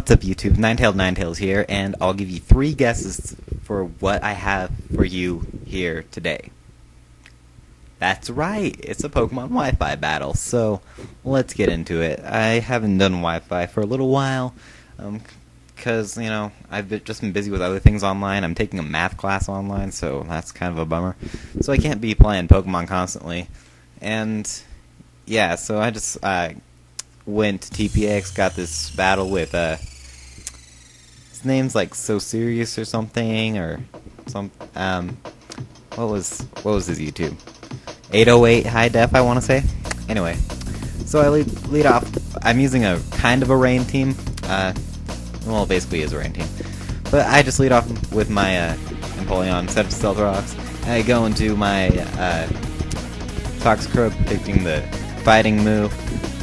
What's up, YouTube? Ninetails here, and I'll give you 3 guesses for what I have for you here today. That's right, it's a Pokemon Wi-Fi battle, so let's get into it. I haven't done Wi-Fi for a little while, because, you know, just been busy with other things online. I'm taking a math class online, so that's kind of a bummer. So I can't be playing Pokemon constantly, and yeah, so I just went to TPX, got this battle with his name's like So Serious or something, or some what was his YouTube? 808HighDef, I want to say. Anyway, so I lead off. I'm using a kind of a rain team. Well, basically is a rain team, but I just lead off with my Empoleon, set of Stealth Rocks. I go into my Toxicroak, predicting the fighting move.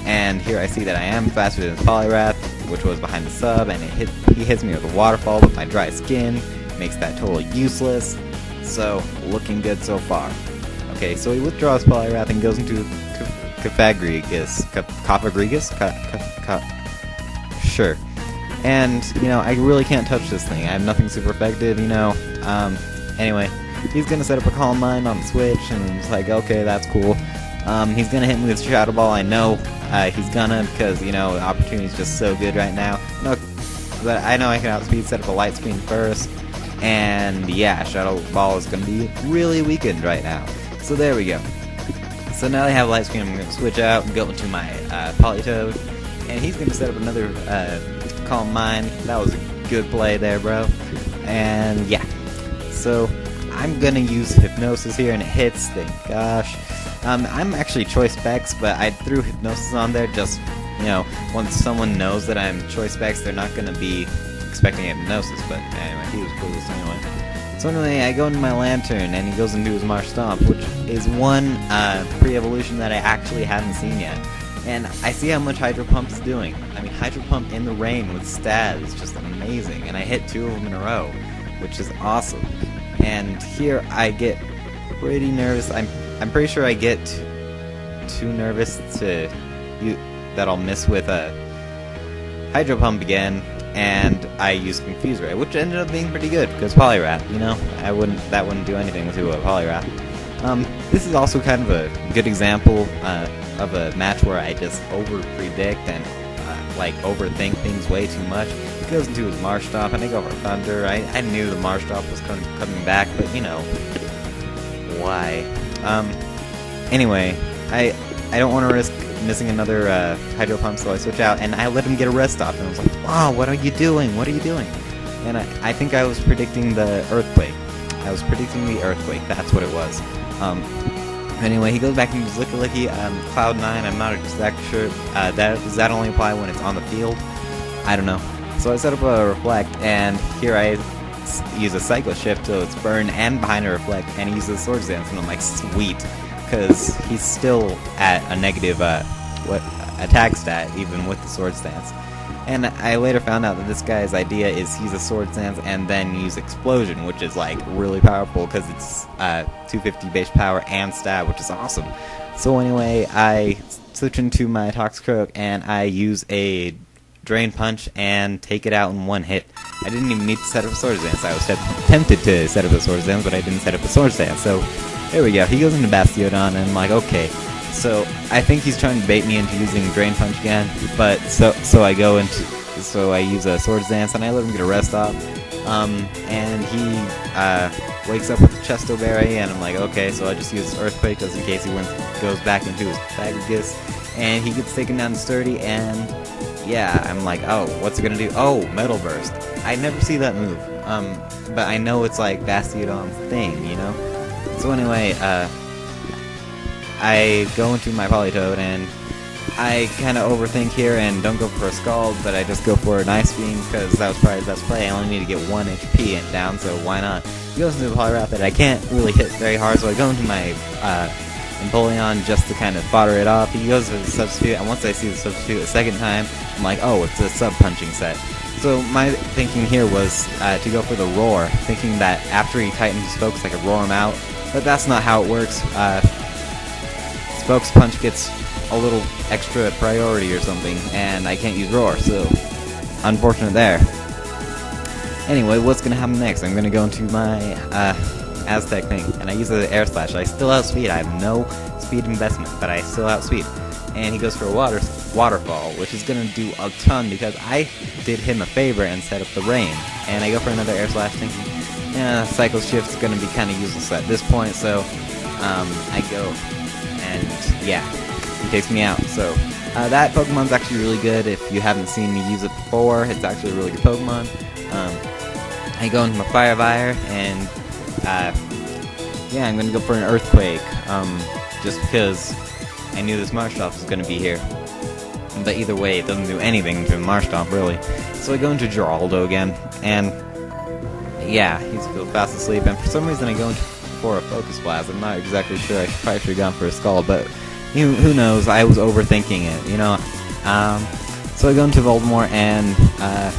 And here I see that I am faster than Poliwrath, which was behind the sub, and he hits me with a waterfall with my dry skin, makes that totally useless. So, looking good so far. Okay, so he withdraws Poliwrath and goes into Cofagrigus. Sure. And, you know, I really can't touch this thing. I have nothing super effective, you know. Anyway, he's gonna set up a Calm Mind on the Switch, and it's like, okay, that's cool. He's gonna hit me with Shadow Ball, I know. He's gonna, because, you know, the opportunity's just so good right now. No, but I know I can outspeed, set up a Light Screen first, and yeah, Shadow Ball is gonna be really weakened right now. So there we go. So now I have Light Screen, I'm gonna switch out and go into my Politoed, and he's gonna set up another Calm Mind. That was a good play there, bro. And yeah, so I'm gonna use Hypnosis here, and it hits, thank gosh. I'm actually Choice Specs, but I threw Hypnosis on there just, you know, once someone knows that I'm Choice Specs, they're not going to be expecting Hypnosis, but anyway, he was clueless anyway. So anyway, I go into my Lantern, and he goes into his Marsh Stomp, which is one pre-evolution that I actually haven't seen yet. And I see how much Hydro Pump is doing. I mean, Hydro Pump in the rain with Stab is just amazing, and I hit 2 of them in a row, which is awesome. And here I get pretty nervous. I'm pretty sure I get too nervous that I'll miss with a Hydro Pump again, and I use Confuse Ray, which ended up being pretty good because Poliwrath, you know, that wouldn't do anything to a Poliwrath. This is also kind of a good example of a match where I just over-predict and like overthink things way too much. He goes into his Marsh Stomp, and I go for Thunder. I knew the Marsh Stomp was coming back, but you know, why? Anyway, I don't want to risk missing another Hydro Pump, so I switch out, and I let him get a rest off, and I was like, wow, what are you doing? What are you doing? And I think I was predicting the Earthquake. I was predicting the Earthquake, that's what it was. Anyway, he goes back into his Licky Cloud9, I'm not exactly sure. Does that only apply when it's on the field? I don't know. So I set up a Reflect, and here I use a Cycle Shift, so it's Burn and behind a Reflect, and he uses Swords Dance, and I'm like, sweet, because he's still at a negative attack stat, even with the Swords Dance. And I later found out that this guy's idea is use a Swords Dance and then use Explosion, which is like really powerful because it's 250 base power and stab, which is awesome. So anyway, I switch into my Toxicroak, and I use a Drain Punch and take it out in one hit. I didn't even need to set up a Swords Dance. I was tempted to set up a Swords Dance, but I didn't set up a Swords Dance. So there we go. He goes into Bastiodon, and I'm like, okay. So I think he's trying to bait me into using Drain Punch again. But so I use a Swords Dance, and I let him get a rest off. And he wakes up with a Chesto Berry, and I'm like, okay. So I just use Earthquake just in case he goes back into his Cofagrigus, and he gets taken down to Sturdy, and yeah, I'm like, oh, what's it gonna do? Oh, Metal Burst. I never see that move, but I know it's like Bastiodon's thing, you know? So anyway, I go into my Politoed, and I kind of overthink here and don't go for a Scald, but I just go for an Ice Beam, because that was probably the best play. I only need to get 1 HP and down, so why not? He goes into the Poliwrath that I can't really hit very hard, so I go into my Empoleon just to kind of fodder it off. He goes for the Substitute, and once I see the Substitute a second time, I'm like, oh, it's a sub-punching set. So my thinking here was to go for the Roar, thinking that after he tightens his focus I could roar him out, but that's not how it works. His focus punch gets a little extra priority or something, and I can't use Roar, so unfortunate there. Anyway, what's gonna happen next? I'm gonna go into my Aztec thing, and I use the air slash. I still outspeed. I have no speed investment, but I still outspeed. And he goes for a waterfall, which is gonna do a ton because I did him a favor and set up the rain. And I go for another air slash, thinking, yeah, cycle shift's gonna be kind of useless at this point. So I go, and yeah, he takes me out. So that Pokemon's actually really good. If you haven't seen me use it before, it's actually a really good Pokemon. I go into my Fire Fire, and yeah, I'm gonna go for an Earthquake, just because I knew this Marshtomp was gonna be here. But either way, it doesn't do anything to Marshtomp, really. So I go into Geraldo again, and yeah, he's still fast asleep, and for some reason I go into for a Focus Blast. I'm not exactly sure. I probably should have gone for a Scald, but who knows? I was overthinking it, you know. So I go into Voldemort, and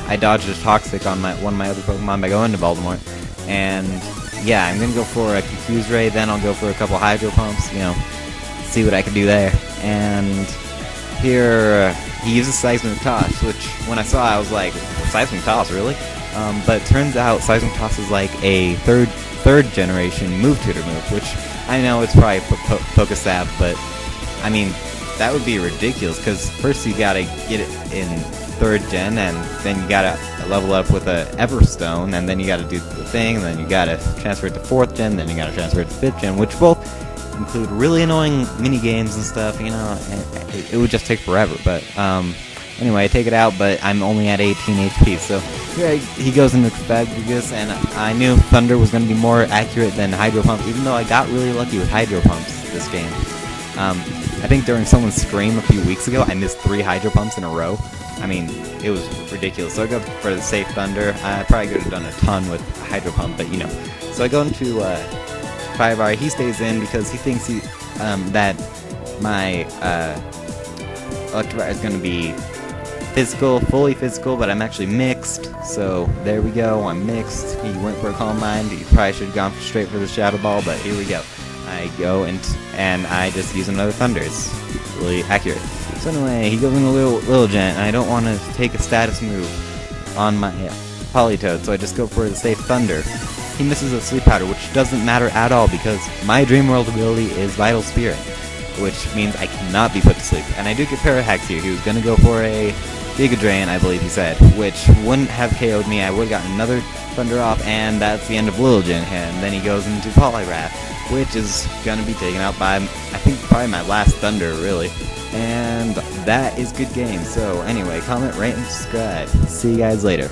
I dodged a Toxic on one of my other Pokemon by going to Voldemort. And yeah, I'm gonna go for a Confuse Ray, then I'll go for a couple Hydro Pumps, you know, see what I can do there. And here he uses Seismic Toss, which when I saw I was like, Seismic Toss, really? But it turns out Seismic Toss is like a third generation Move Tutor move, which I know it's probably Pokestab, but I mean, that would be ridiculous, because first you gotta get it in 3rd gen, and then you gotta level up with a Everstone, and then you gotta do the thing, and then you gotta transfer it to 4th gen, then you gotta transfer it to 5th gen, which both include really annoying mini games and stuff, you know, and it would just take forever. But anyway, I take it out, but I'm only at 18 HP, so here he goes into Fagus, and I knew Thunder was going to be more accurate than Hydro Pump, even though I got really lucky with Hydro Pumps this game. I think during someone's stream a few weeks ago, I missed 3 Hydro Pumps in a row. I mean, it was ridiculous. So I go for the safe Thunder. I probably could have done a ton with Hydro Pump, but you know. So I go into Firebar. He stays in because he thinks that my Electivire is going to be fully physical, but I'm actually mixed. So there we go. I'm mixed. He went for a Calm Mind. He probably should have gone straight for the Shadow Ball, but here we go. I go and I just use another Thunder. It's really accurate. So anyway, he goes in a little gent, and I don't want to take a status move on my Politoed, so I just go for the safe Thunder. He misses a Sleep Powder, which doesn't matter at all because my Dream World ability is Vital Spirit, which means I cannot be put to sleep. And I do get Parahax here. He was going to go for a Giga Drain, I believe he said, which wouldn't have KO'd me. I would have gotten another Thunder off, and that's the end of Lil Jin. And then he goes into Poliwrath, which is going to be taken out by, I think, probably my last Thunder, really. And that is good game. So anyway, comment, rate, and subscribe. See you guys later.